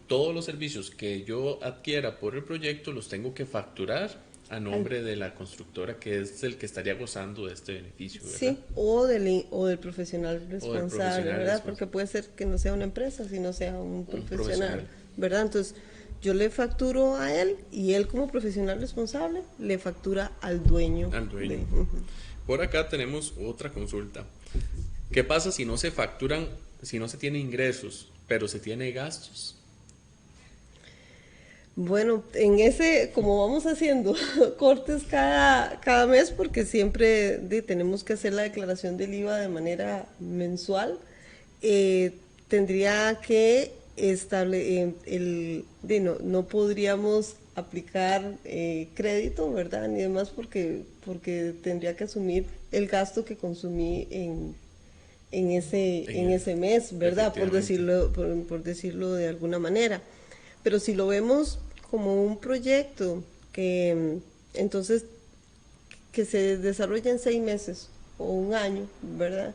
S2: todos los servicios que yo adquiera por el proyecto los tengo que facturar a nombre de la constructora, que es el que estaría gozando de este beneficio, ¿verdad?
S3: Sí, o del profesional responsable, ¿verdad? Porque puede ser que no sea una empresa, sino sea un profesional, ¿verdad? Entonces, yo le facturo a él y él como profesional responsable le factura al dueño.
S2: Por acá tenemos otra consulta. ¿Qué pasa si no se facturan, si no se tiene ingresos, pero se tiene gastos?
S3: Bueno, en ese, como vamos haciendo cortes cada mes, porque siempre tenemos que hacer la declaración del IVA de manera mensual, tendría que no podríamos aplicar crédito, ¿verdad? Ni demás porque tendría que asumir el gasto que consumí en en ese mes, ¿verdad? Por decirlo de alguna manera. Pero si lo vemos como un proyecto que entonces que se desarrolla en 6 meses o un año, ¿verdad?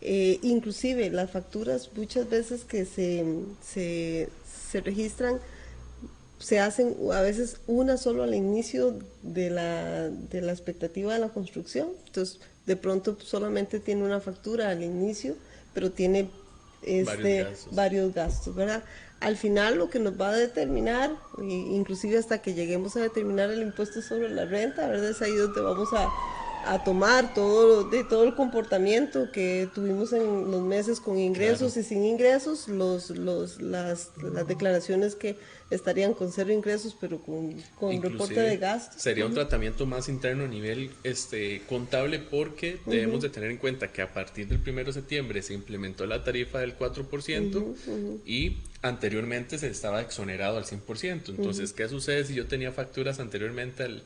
S3: Inclusive las facturas muchas veces que se registran, se hacen a veces una solo al inicio de la expectativa de la construcción. Entonces, de pronto solamente tiene una factura al inicio, pero tiene varios gastos, ¿verdad? Al final lo que nos va a determinar, inclusive hasta que lleguemos a determinar el impuesto sobre la renta, ¿verdad? Es ahí donde vamos a tomar todo el comportamiento que tuvimos en los meses con ingresos y sin ingresos, las declaraciones que estarían con 0 ingresos pero con reporte de gastos.
S2: Sería un tratamiento más interno a nivel contable, porque debemos de tener en cuenta que a partir del 1 de septiembre se implementó la tarifa del 4% y anteriormente se estaba exonerado al 100%. Entonces, ¿qué sucede si yo tenía facturas anteriormente al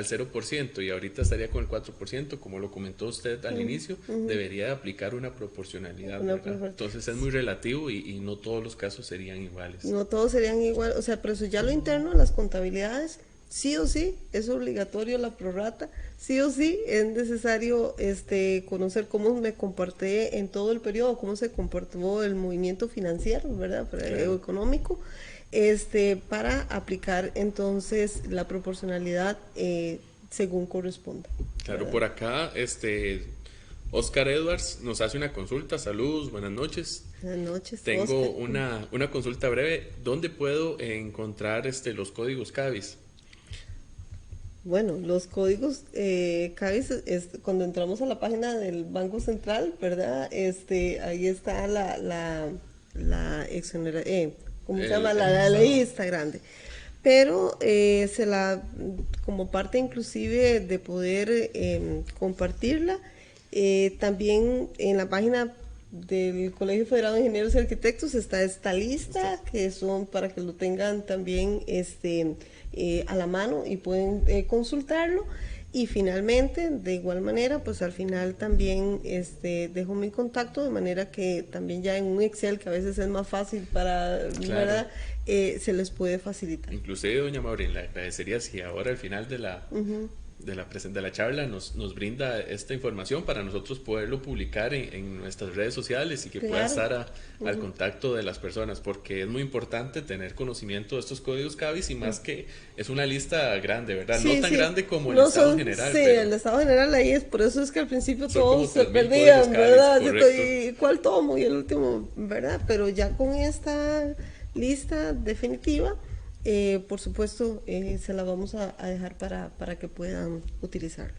S2: 0% y ahorita estaría con el 4%? Como lo comentó usted al inicio, debería aplicar una proporcionalidad, ¿verdad? Entonces es muy relativo y no todos los casos serían iguales.
S3: No todos serían iguales, o sea, pero eso ya lo interno, las contabilidades, sí o sí, es obligatorio la prorrata, sí o sí es necesario conocer cómo me comporté en todo el periodo, cómo se comportó el movimiento financiero, ¿verdad? Claro. Económico. Para aplicar entonces la proporcionalidad según corresponda.
S2: Claro, ¿verdad? Por acá, Oscar Edwards nos hace una consulta. Saludos, buenas noches.
S3: Buenas noches.
S2: Tengo una consulta breve. ¿Dónde puedo encontrar los códigos CABIS?
S3: Bueno, los códigos CABIS, cuando entramos a la página del Banco Central, ¿verdad? Ahí está la ¿cómo se llama? La ley está grande. Pero como parte inclusive de poder compartirla, también en la página del Colegio Federado de Ingenieros y Arquitectos está esta lista, que son para que lo tengan también a la mano y pueden consultarlo. Y finalmente, de igual manera, pues al final también dejo mi contacto, de manera que también ya en un Excel, que a veces es más fácil para, ¿verdad? Se les puede facilitar.
S2: Inclusive, doña Maureen, le agradecería si ahora al final de la charla nos brinda esta información para nosotros poderlo publicar en nuestras redes sociales y que pueda estar al contacto de las personas, porque es muy importante tener conocimiento de estos códigos CABIS, y más que es una lista grande, ¿verdad? Sí, no tan grande como el Estado General.
S3: Sí, el Estado General ahí es, por eso es que al principio todos se perdían, ¿verdad? ¿Y cuál tomo? Y el último, ¿verdad? Pero ya con esta lista definitiva, por supuesto, se la vamos a dejar para que puedan utilizarlo.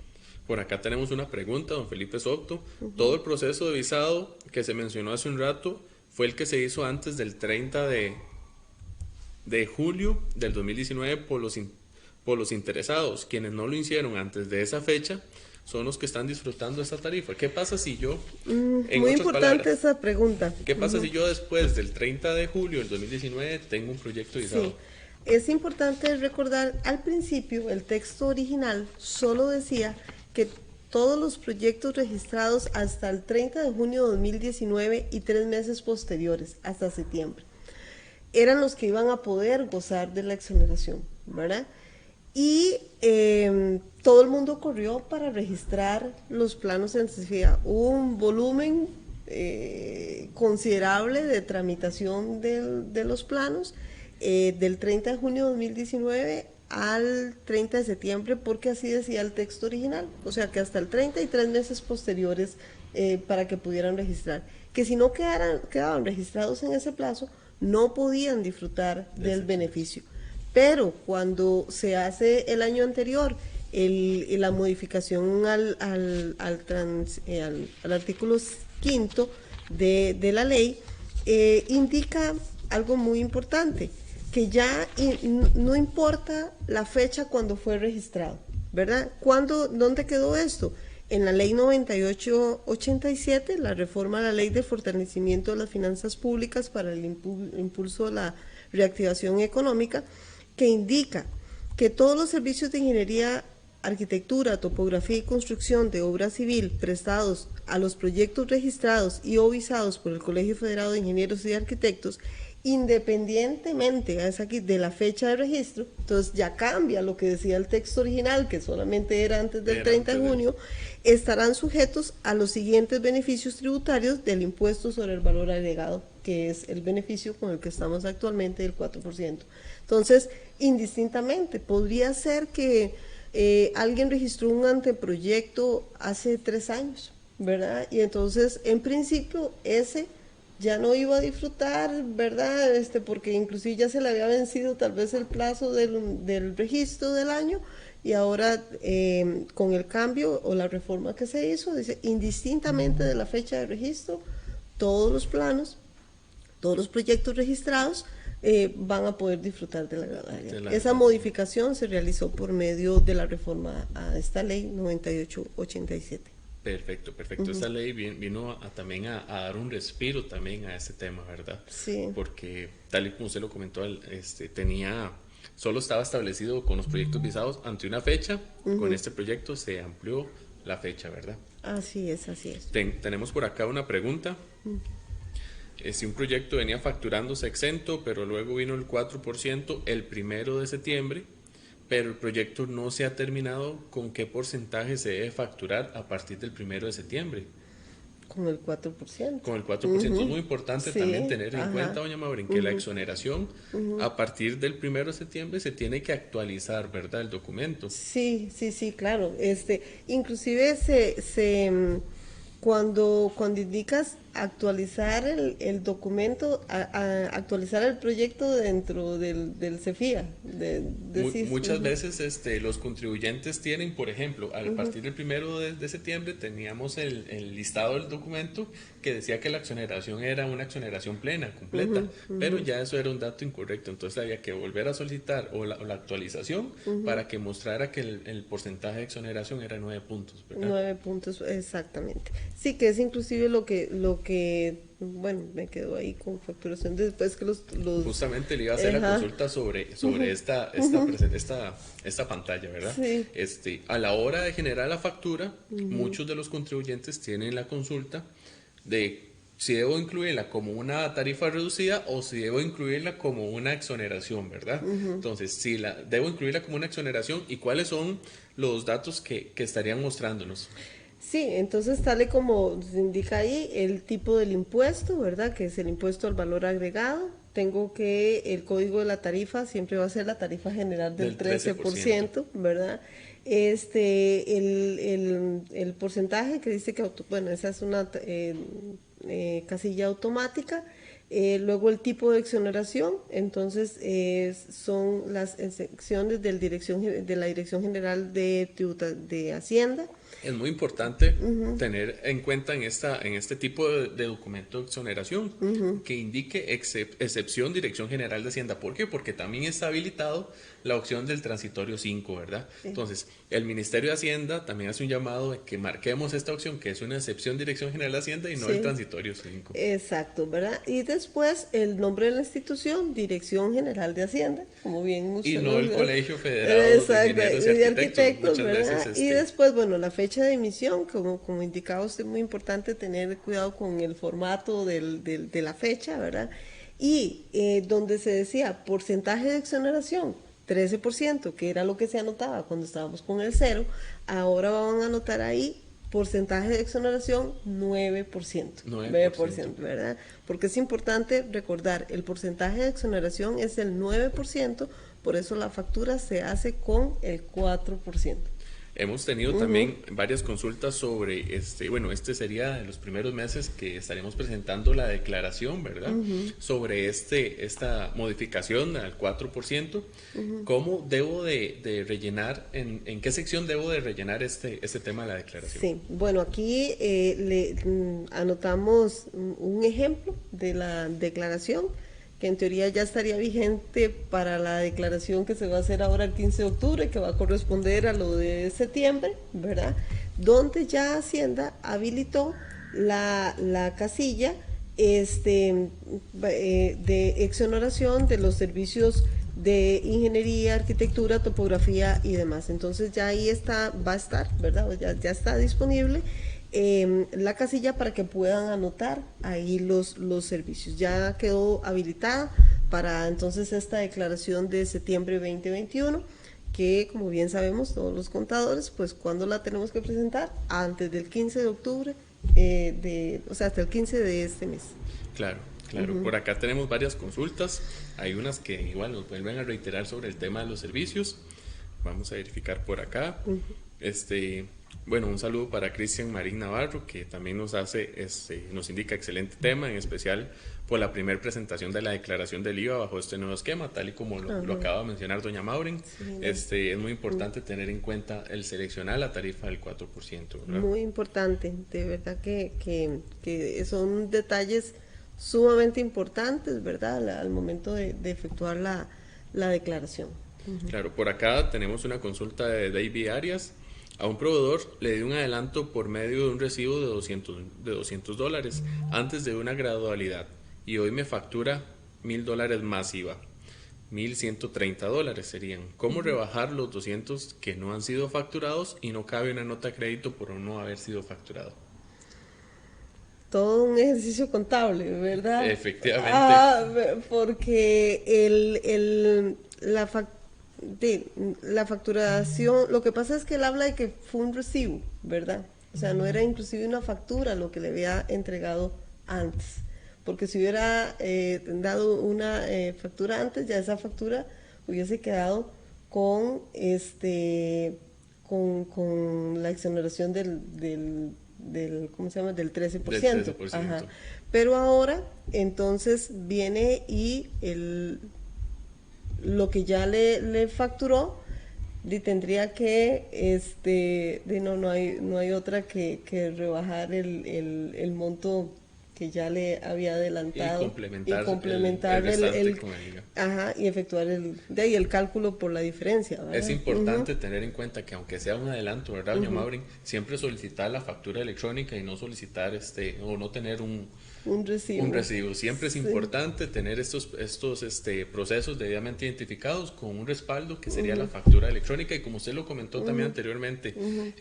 S2: Por acá tenemos una pregunta, don Felipe Soto. Todo el proceso de visado que se mencionó hace un rato fue el que se hizo antes del 30 de julio del 2019 por los interesados. Quienes no lo hicieron antes de esa fecha son los que están disfrutando esta tarifa. ¿Qué pasa si yo,
S3: muy importante esa pregunta,
S2: qué pasa si yo después del 30 de julio del 2019 tengo un proyecto visado?
S3: Sí. Es importante recordar, al principio el texto original solo decía que todos los proyectos registrados hasta el 30 de junio de 2019 y 3 meses posteriores, hasta septiembre, eran los que iban a poder gozar de la exoneración, ¿verdad? Y todo el mundo corrió para registrar los planos de necesidad. Hubo un volumen considerable de tramitación de los planos, del 30 de junio de 2019 al 30 de septiembre, porque así decía el texto original, o sea que hasta el 30 y 3 meses posteriores para que pudieran registrar, que si no quedaban registrados en ese plazo, no podían disfrutar del beneficio. Pero cuando se hace el año anterior la modificación al artículo 5 de la ley, indica algo muy importante, que ya no importa la fecha cuando fue registrado, ¿verdad? ¿Dónde quedó esto? En la ley 9887, la reforma a la ley de fortalecimiento de las finanzas públicas para el impulso de la reactivación económica, que indica que todos los servicios de ingeniería arquitectura, topografía y construcción de obra civil prestados a los proyectos registrados y o visados por el Colegio Federado de Ingenieros y Arquitectos, independientemente, es aquí, de la fecha de registro, entonces ya cambia lo que decía el texto original, que solamente era antes del 30 de junio, estarán sujetos a los siguientes beneficios tributarios del impuesto sobre el valor agregado, que es el beneficio con el que estamos actualmente del 4%. Entonces, indistintamente, podría ser que alguien registró un anteproyecto hace 3 años, ¿verdad? Y entonces, en principio, ese ya no iba a disfrutar, ¿verdad? Porque inclusive ya se le había vencido tal vez el plazo del registro del año, y ahora con el cambio o la reforma que se hizo, dice, indistintamente de la fecha de registro, todos los planos, todos los proyectos registrados van a poder disfrutar de la gradaria. Esa modificación se realizó por medio de la reforma a esta ley 9887.
S2: Perfecto. Esta ley vino también a dar un respiro también a este tema, ¿verdad?
S3: Sí.
S2: Porque tal y como usted lo comentó, solo estaba establecido con los proyectos visados ante una fecha. Con este proyecto se amplió la fecha, ¿verdad?
S3: Así es.
S2: Tenemos por acá una pregunta. Si un proyecto venía facturándose exento, pero luego vino el 4% el 1 de septiembre, pero el proyecto no se ha terminado, ¿con qué porcentaje se debe facturar a partir del 1 de septiembre?
S3: Con el 4%.
S2: Con el 4%. Es muy importante también tener en cuenta, doña Maureen, que la exoneración a partir del 1 de septiembre se tiene que actualizar, ¿verdad? El documento.
S3: Sí, claro. Inclusive cuando indicas actualizar el documento, actualizar el proyecto dentro del CEFIA.
S2: Muchas veces los contribuyentes tienen, por ejemplo, a partir del 1 de septiembre teníamos el listado del documento que decía que la exoneración era una exoneración plena, completa, pero ya eso era un dato incorrecto, entonces había que volver a solicitar o la actualización para que mostrara que el porcentaje de exoneración era 9 puntos, ¿verdad?
S3: 9 puntos, exactamente. Sí, que es inclusive lo que bueno, me quedo ahí con facturación después que los
S2: justamente le iba a hacer la consulta sobre esta pantalla, ¿verdad?
S3: Sí.
S2: A la hora de generar la factura, muchos de los contribuyentes tienen la consulta de si debo incluirla como una tarifa reducida o si debo incluirla como una exoneración, ¿verdad? Entonces, si debo incluirla como una exoneración, ¿y cuáles son los datos que estarían mostrándonos?
S3: Sí, entonces tal y como se indica ahí, el tipo del impuesto, ¿verdad? Que es el impuesto al valor agregado. Tengo que el código de la tarifa siempre va a ser la tarifa general del 13%, ¿verdad? El porcentaje que dice que, bueno, esa es una casilla automática. Luego el tipo de exoneración, entonces son las exenciones de la Dirección General de Hacienda.
S2: Es muy importante tener en cuenta en este tipo de documento de exoneración que indique excepción Dirección General de Hacienda. ¿Por qué? Porque también está habilitado la opción del transitorio 5, ¿verdad? Sí. Entonces, el Ministerio de Hacienda también hace un llamado de que marquemos esta opción, que es una excepción Dirección General de Hacienda y no el transitorio 5.
S3: Exacto, ¿verdad? Y después el nombre de la institución, Dirección General de Hacienda, como bien usted
S2: y no el Colegio Federado
S3: de Arquitectos, ¿verdad? Y después, bueno, la fecha de emisión, como indicaba usted, muy importante tener cuidado con el formato de la fecha, ¿verdad? Y donde se decía porcentaje de exoneración, 13%, que era lo que se anotaba cuando estábamos con el 0, ahora van a anotar ahí porcentaje de exoneración 9%, 9%, ¿verdad? Porque es importante recordar, el porcentaje de exoneración es el 9%, por eso la factura se hace con el 4%.
S2: Hemos tenido también varias consultas sobre, este sería de los primeros meses que estaremos presentando la declaración, ¿verdad? Sobre esta modificación al 4%. ¿Cómo debo de rellenar, en qué sección debo de rellenar este tema de la declaración?
S3: Sí, bueno, aquí anotamos un ejemplo de la declaración, que en teoría ya estaría vigente para la declaración que se va a hacer ahora el 15 de octubre, que va a corresponder a lo de septiembre, ¿verdad? Donde ya Hacienda habilitó la casilla de exoneración de los servicios de ingeniería, arquitectura, topografía y demás. Entonces ya ahí va a estar, ¿verdad? Ya está disponible la casilla para que puedan anotar ahí los servicios. Ya quedó habilitada para entonces esta declaración de septiembre 2021, que como bien sabemos todos los contadores, pues cuando la tenemos que presentar, antes del 15 de octubre, o sea, hasta el 15 de este mes.
S2: Claro. Claro, por acá tenemos varias consultas, hay unas que igual nos vuelven a reiterar sobre el tema de los servicios. Vamos a verificar por acá. Bueno, un saludo para Cristian Marín Navarro, que también nos indica excelente tema, en especial por la primera presentación de la declaración del IVA bajo este nuevo esquema, tal y como lo acaba de mencionar doña Mauren. Sí, es muy importante tener en cuenta el seleccionar la tarifa del 4%, ¿verdad?
S3: Muy importante, de verdad que son detalles sumamente importantes, ¿verdad? Al momento de efectuar la declaración.
S2: Claro, por acá tenemos una consulta de David Arias. A un proveedor le di un adelanto por medio de un recibo de $200 antes de una gradualidad y hoy me factura $1,000 más IVA. $1,130 serían. ¿Cómo rebajar los 200 que no han sido facturados y no cabe una nota de crédito por no haber sido facturado?
S3: Todo un ejercicio contable, ¿verdad?
S2: Efectivamente.
S3: Porque la facturación, lo que pasa es que él habla de que fue un recibo, ¿verdad? O sea, no era inclusive una factura lo que le había entregado antes. Porque si hubiera dado una factura antes, ya esa factura hubiese quedado con la exoneración del ¿cómo se llama? Del 13%.
S2: Del 13%.
S3: Ajá. Pero ahora, entonces, viene y lo que ya le facturó, tendría que, no hay otra que rebajar el monto que ya le había adelantado
S2: y complementar el con el IVA.
S3: Ajá, y efectuar el cálculo por la diferencia, ¿verdad?
S2: Es importante tener en cuenta que aunque sea un adelanto, ¿verdad, doña Mauren? Siempre solicitar la factura electrónica y no solicitar o no tener un recibo. Siempre es importante tener estos procesos debidamente identificados con un respaldo que sería la factura electrónica, y como usted lo comentó también anteriormente,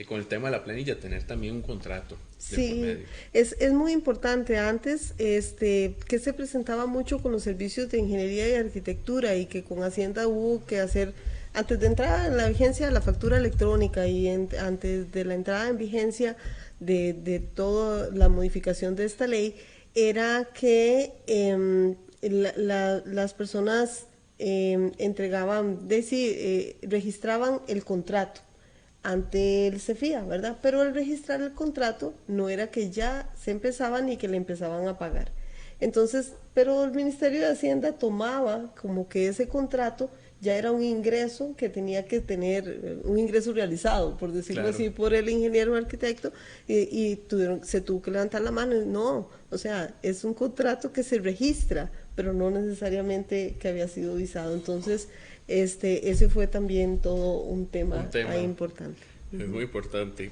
S2: con el tema de la planilla, tener también un contrato.
S3: Sí, es muy importante. Antes que se presentaba mucho con los servicios de ingeniería y arquitectura, y que con Hacienda hubo que hacer, antes de entrar en la vigencia de la factura electrónica y antes de la entrada en vigencia de toda la modificación de esta ley, era que las personas registraban el contrato ante el CEFIA, ¿verdad? Pero al registrar el contrato no era que ya se empezaba ni que le empezaban a pagar. Entonces, pero el Ministerio de Hacienda tomaba como que ese contrato ya era un ingreso que tenía que tener, un ingreso realizado, por decirlo así, por el ingeniero o arquitecto, y se tuvo que levantar la mano. No, o sea, es un contrato que se registra, pero no necesariamente que había sido visado. Entonces, ese fue también todo un tema ahí importante.
S2: Es muy importante.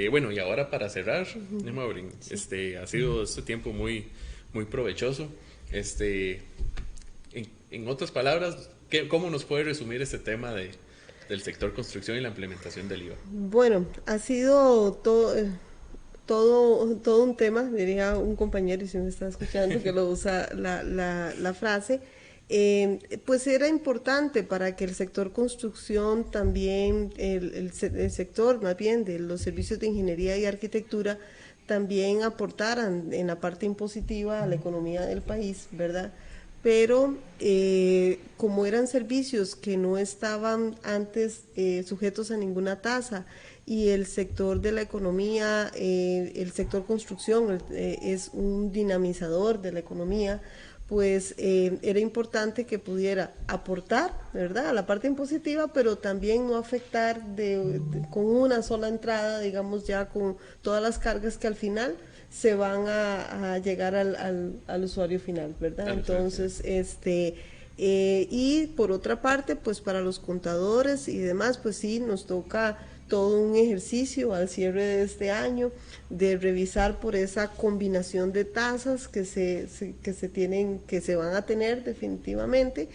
S2: Bueno, y ahora para cerrar, Mauren, ha sido este tiempo muy, muy provechoso. En otras palabras, ¿cómo nos puede resumir este tema del sector construcción y la implementación del IVA?
S3: Bueno, ha sido todo un tema, diría un compañero, y si me está escuchando, que lo usa la frase. Pues era importante para que el sector construcción también, el sector más bien de los servicios de ingeniería y arquitectura, también aportaran en la parte impositiva a la economía del país, ¿verdad? Pero como eran servicios que no estaban antes sujetos a ninguna tasa, y el sector de la economía, el sector construcción es un dinamizador de la economía, pues era importante que pudiera aportar, ¿verdad?, a la parte impositiva, pero también no afectar con una sola entrada, digamos, ya con todas las cargas que al final se van a llegar al usuario final, ¿verdad? Entonces, y por otra parte, pues para los contadores y demás, pues sí, nos toca todo un ejercicio al cierre de este año de revisar por esa combinación de tasas que se van a tener definitivamente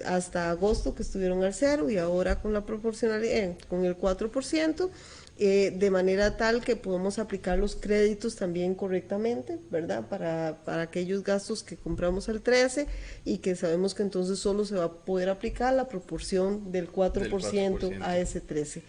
S3: hasta agosto, que estuvieron al 0, y ahora con la proporcionalidad, con el 4%. De manera tal que podamos aplicar los créditos también correctamente, ¿verdad? Para aquellos gastos que compramos al 13 y que sabemos que entonces solo se va a poder aplicar la proporción del 4% a ese 13.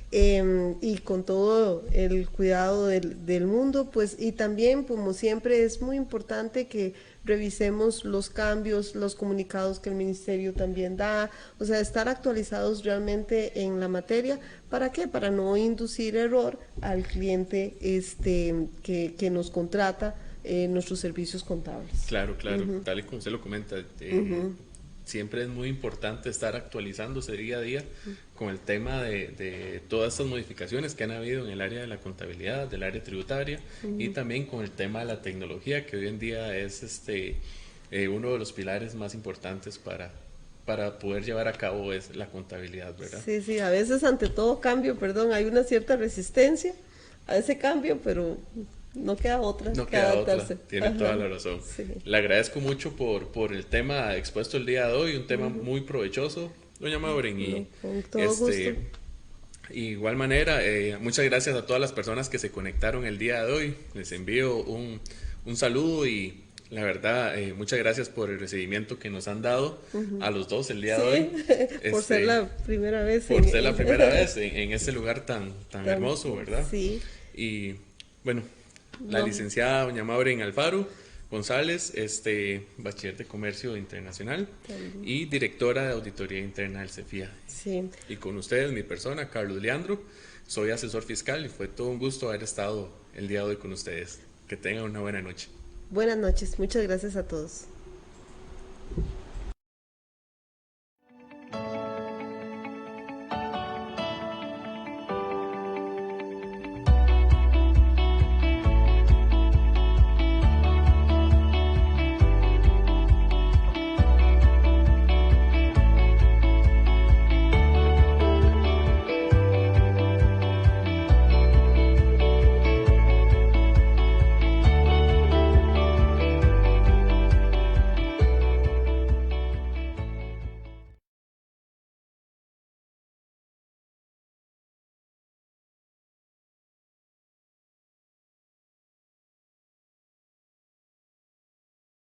S3: Y con todo el cuidado del mundo, pues, y también, como siempre, es muy importante que revisemos los cambios, los comunicados que el ministerio también da, o sea, estar actualizados realmente en la materia. ¿Para qué? Para no inducir error al cliente que nos contrata nuestros servicios contables.
S2: Claro, tal y como usted lo comenta, siempre es muy importante estar actualizándose día a día con el tema de todas estas modificaciones que han habido en el área de la contabilidad, del área tributaria, y también con el tema de la tecnología, que hoy en día es uno de los pilares más importantes para poder llevar a cabo la contabilidad, ¿verdad?
S3: Sí, a veces ante todo cambio, hay una cierta resistencia a ese cambio, pero no queda otra.
S2: No queda otra, tiene toda la razón.
S3: Sí.
S2: Le agradezco mucho por el tema expuesto el día de hoy, un tema muy provechoso, doña Maureen. Y
S3: con todo gusto.
S2: Igual manera, muchas gracias a todas las personas que se conectaron el día de hoy. Les envío un saludo y la verdad, muchas gracias por el recibimiento que nos han dado a los dos el día de hoy.
S3: Por ser la primera vez.
S2: Por ser la primera vez en este lugar tan hermoso, ¿verdad?
S3: Sí.
S2: Y bueno, la licenciada doña Maureen Alfaro González, bachiller de Comercio Internacional y directora de Auditoría Interna del CEFIA.
S3: Sí.
S2: Y con ustedes, mi persona, Carlos Leandro, soy asesor fiscal y fue todo un gusto haber estado el día de hoy con ustedes. Que tengan una buena noche.
S3: Buenas noches, muchas gracias a todos.